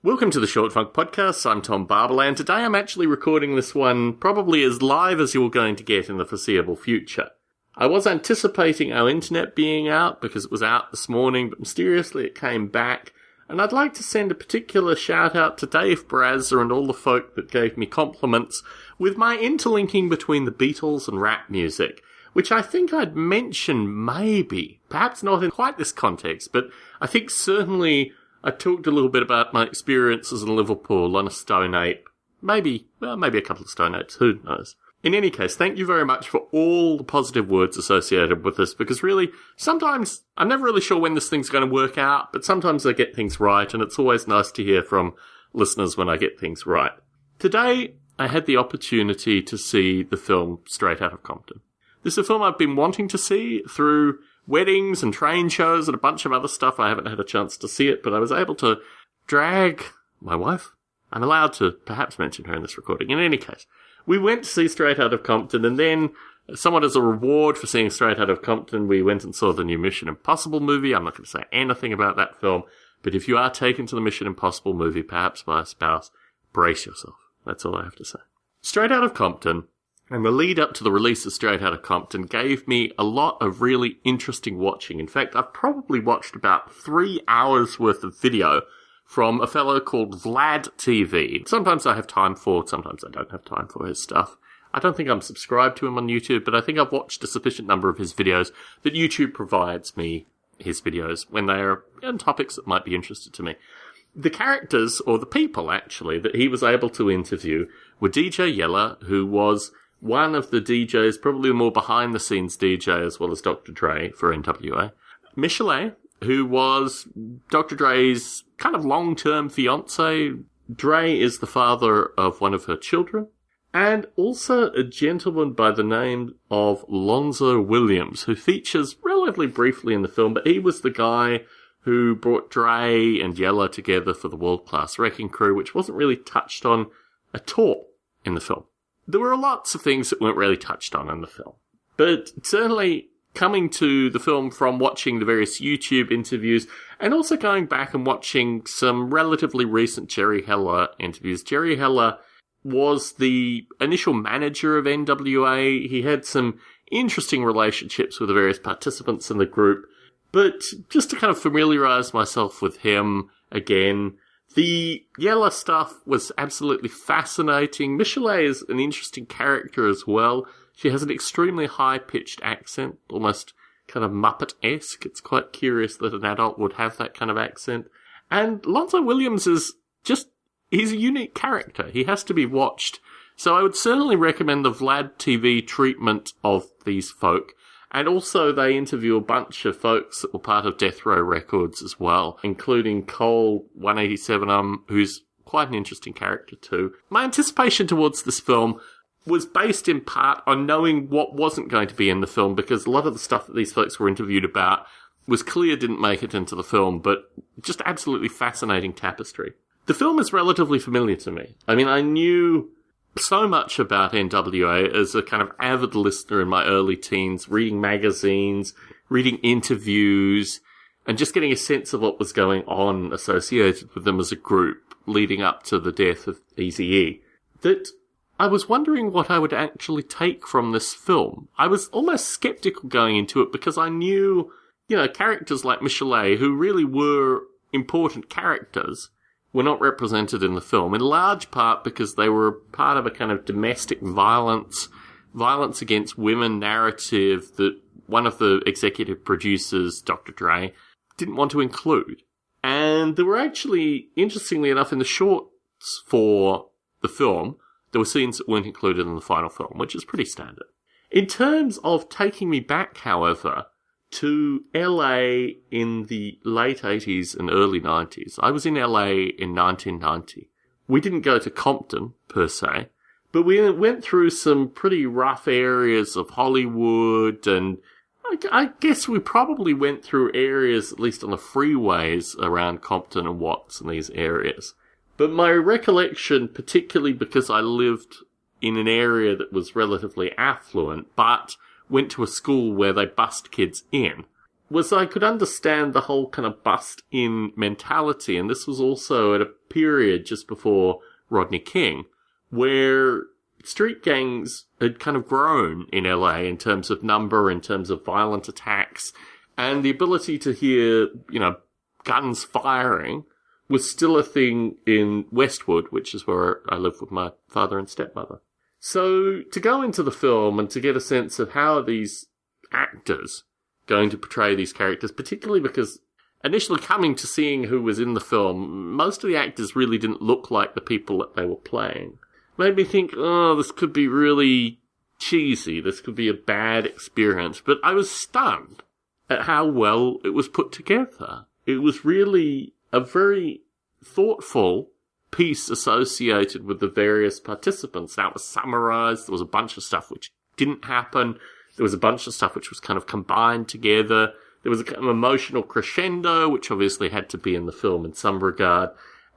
Welcome to the Short Funk Podcast. I'm Tom Barbel, and today I'm actually recording this one probably as live as you're going to get in the foreseeable future. I was anticipating our internet being out because it was out this morning, but mysteriously it came back, and I'd like to send a particular shout out to Dave Brazza and all the folk that gave me compliments with my interlinking between the Beatles and rap music, which I think I'd mention maybe, perhaps not in quite this context, but I think certainly I talked a little bit about my experiences in Liverpool on a Stone Ape. Maybe a couple of Stone Apes, who knows. In any case, thank you very much for all the positive words associated with this, because really, sometimes, I'm never really sure when this thing's going to work out, but sometimes I get things right, and it's always nice to hear from listeners when I get things right. Today, I had the opportunity to see the film Straight Outta Compton. This is a film I've been wanting to see through weddings and train shows and a bunch of other stuff. I haven't had a chance to see it, but I was able to drag my wife. I'm allowed to perhaps mention her in this recording. In any case, we went to see Straight Outta Compton, and then somewhat as a reward for seeing Straight Outta Compton, we went and saw the new Mission Impossible movie. I'm not going to say anything about that film, but if you are taken to the Mission Impossible movie, perhaps by a spouse, brace yourself. That's all I have to say. Straight Outta Compton, and the lead up to the release of Straight Outta Compton, gave me a lot of really interesting watching. In fact, I've probably watched about 3 hours worth of video from a fellow called Vlad TV. Sometimes I have time for, sometimes I don't have time for his stuff. I don't think I'm subscribed to him on YouTube, but I think I've watched a sufficient number of his videos that YouTube provides me his videos when they are on topics that might be interesting to me. The characters, or the people actually, that he was able to interview were DJ Yella, who was one of the DJs, probably the more behind-the-scenes DJ, as well as Dr. Dre for NWA. Michelet, who was Dr. Dre's kind of long-term fiancé. Dre is the father of one of her children. And also a gentleman by the name of Lonzo Williams, who features relatively briefly in the film, but he was the guy who brought Dre and Yella together for the World Class Wrecking Crew, which wasn't really touched on at all in the film. There were lots of things that weren't really touched on in the film. But certainly coming to the film from watching the various YouTube interviews and also going back and watching some relatively recent Jerry Heller interviews. Jerry Heller was the initial manager of NWA. He had some interesting relationships with the various participants in the group. But just to kind of familiarize myself with him again, the Yella stuff was absolutely fascinating. Michelet is an interesting character as well. She has an extremely high-pitched accent, almost kind of Muppet-esque. It's quite curious that an adult would have that kind of accent. And Lonzo Williams is he's a unique character. He has to be watched. So I would certainly recommend the Vlad TV treatment of these folk. And also they interview a bunch of folks that were part of Death Row Records as well, including Cole 187, who's quite an interesting character too. My anticipation towards this film was based in part on knowing what wasn't going to be in the film, because a lot of the stuff that these folks were interviewed about was clear didn't make it into the film, but just absolutely fascinating tapestry. The film is relatively familiar to me. I mean, I knew so much about NWA as a kind of avid listener in my early teens, reading magazines, reading interviews, and just getting a sense of what was going on associated with them as a group leading up to the death of Eazy-E, that I was wondering what I would actually take from this film. I was almost skeptical going into it because I knew, characters like Michelet, who really were important characters, were not represented in the film, in large part because they were part of a kind of domestic violence against women narrative that one of the executive producers, Dr. Dre, didn't want to include. And there were actually, interestingly enough, in the shorts for the film, there were scenes that weren't included in the final film, which is pretty standard. In terms of taking me back, however, to LA in the late 80s and early 90s. I was in LA in 1990. We didn't go to Compton, per se, but we went through some pretty rough areas of Hollywood, and I guess we probably went through areas, at least on the freeways, around Compton and Watts and these areas. But my recollection, particularly because I lived in an area that was relatively affluent, but went to a school where they bussed kids in, was I could understand the whole kind of bust-in mentality, and this was also at a period just before Rodney King, where street gangs had kind of grown in LA in terms of number, in terms of violent attacks, and the ability to hear, guns firing was still a thing in Westwood, which is where I live with my father and stepmother. So to go into the film and to get a sense of how are these actors going to portray these characters, particularly because initially coming to seeing who was in the film, most of the actors really didn't look like the people that they were playing. Made me think, this could be really cheesy, this could be a bad experience, but I was stunned at how well it was put together. It was really a very thoughtful piece associated with the various participants. That was summarized. There was a bunch of stuff which didn't happen. There was a bunch of stuff which was kind of combined together. There was a kind of emotional crescendo, which obviously had to be in the film in some regard.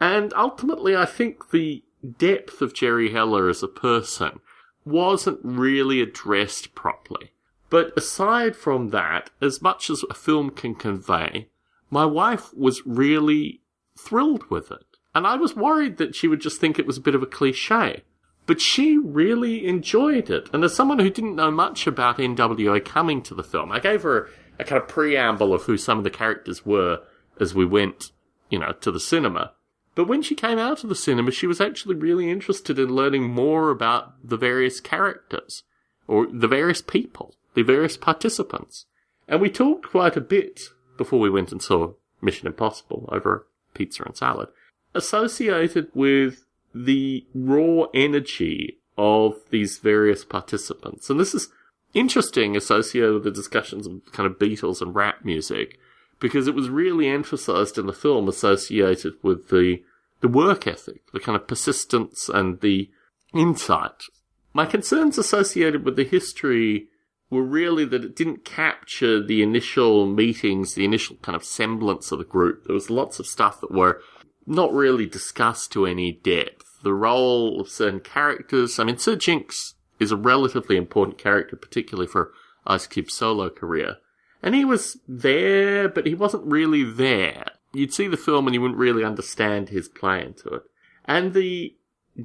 And ultimately, I think the depth of Jerry Heller as a person wasn't really addressed properly. But aside from that, as much as a film can convey, my wife was really thrilled with it. And I was worried that she would just think it was a bit of a cliche. But she really enjoyed it. And as someone who didn't know much about NWA coming to the film, I gave her a kind of preamble of who some of the characters were as we went, to the cinema. But when she came out of the cinema, she was actually really interested in learning more about the various characters, or the various people, the various participants. And we talked quite a bit before we went and saw Mission Impossible over pizza and salad, associated with the raw energy of these various participants. And this is interesting associated with the discussions of kind of Beatles and rap music, because it was really emphasized in the film associated with the work ethic, the kind of persistence and the insight. My concerns associated with the history were really that it didn't capture the initial meetings, the initial kind of semblance of the group. There was lots of stuff that were not really discussed to any depth. The role of certain characters, Sir Jinx is a relatively important character, particularly for Ice Cube's solo career. And he was there, but he wasn't really there. You'd see the film and you wouldn't really understand his play into it. And the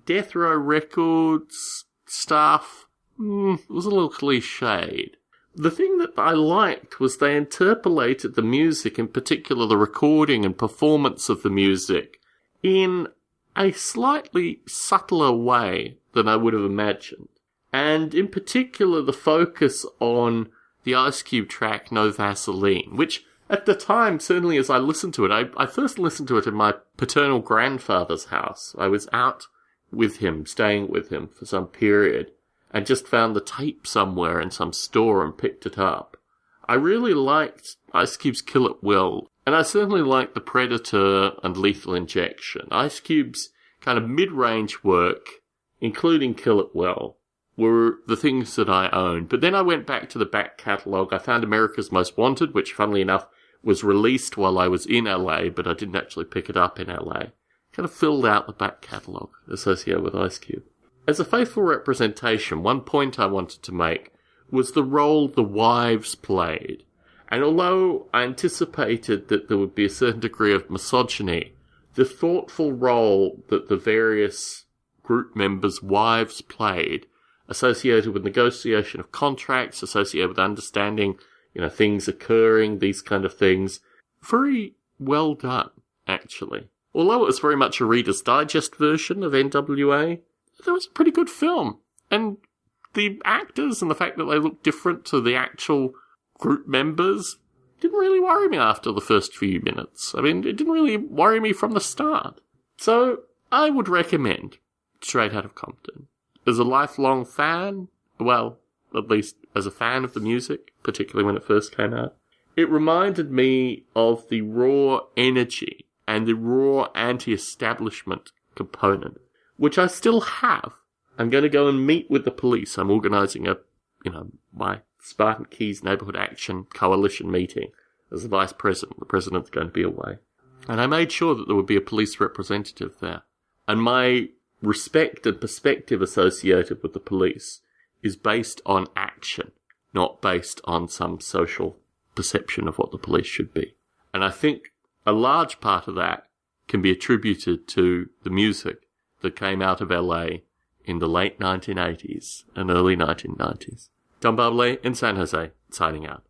Death Row Records stuff was a little cliched. The thing that I liked was they interpolated the music, in particular the recording and performance of the music, in a slightly subtler way than I would have imagined. And in particular the focus on the Ice Cube track No Vaseline, which at the time, certainly as I listened to it, I first listened to it in my paternal grandfather's house. I was out with him, staying with him for some period, and just found the tape somewhere in some store and picked it up. I really liked Ice Cube's Kill It Will, and I certainly liked The Predator and Lethal Injection. Ice Cube's kind of mid-range work, including Kill It Will, were the things that I owned. But then I went back to the back catalogue. I found America's Most Wanted, which, funnily enough, was released while I was in LA, but I didn't actually pick it up in LA. Kind of filled out the back catalogue associated with Ice Cube. As a faithful representation, one point I wanted to make was the role the wives played. And although I anticipated that there would be a certain degree of misogyny, the thoughtful role that the various group members' wives played, associated with negotiation of contracts, associated with understanding, things occurring, these kind of things, very well done, actually. Although it was very much a Reader's Digest version of NWA, it was a pretty good film. And the actors and the fact that they looked different to the actual group members didn't really worry me after the first few minutes. It didn't really worry me from the start. So I would recommend Straight Outta Compton. As a lifelong fan, well, at least as a fan of the music, particularly when it first came out, it reminded me of the raw energy and the raw anti-establishment component, which I still have. I'm going to go and meet with the police. I'm organising my Spartan Keys Neighbourhood Action Coalition meeting as the Vice President. The President's going to be away. And I made sure that there would be a police representative there. And my respect and perspective associated with the police is based on action, not based on some social perception of what the police should be. And I think a large part of that can be attributed to the music that came out of LA in the late 1980s and early 1990s. Tom Barbalet in San Jose, signing out.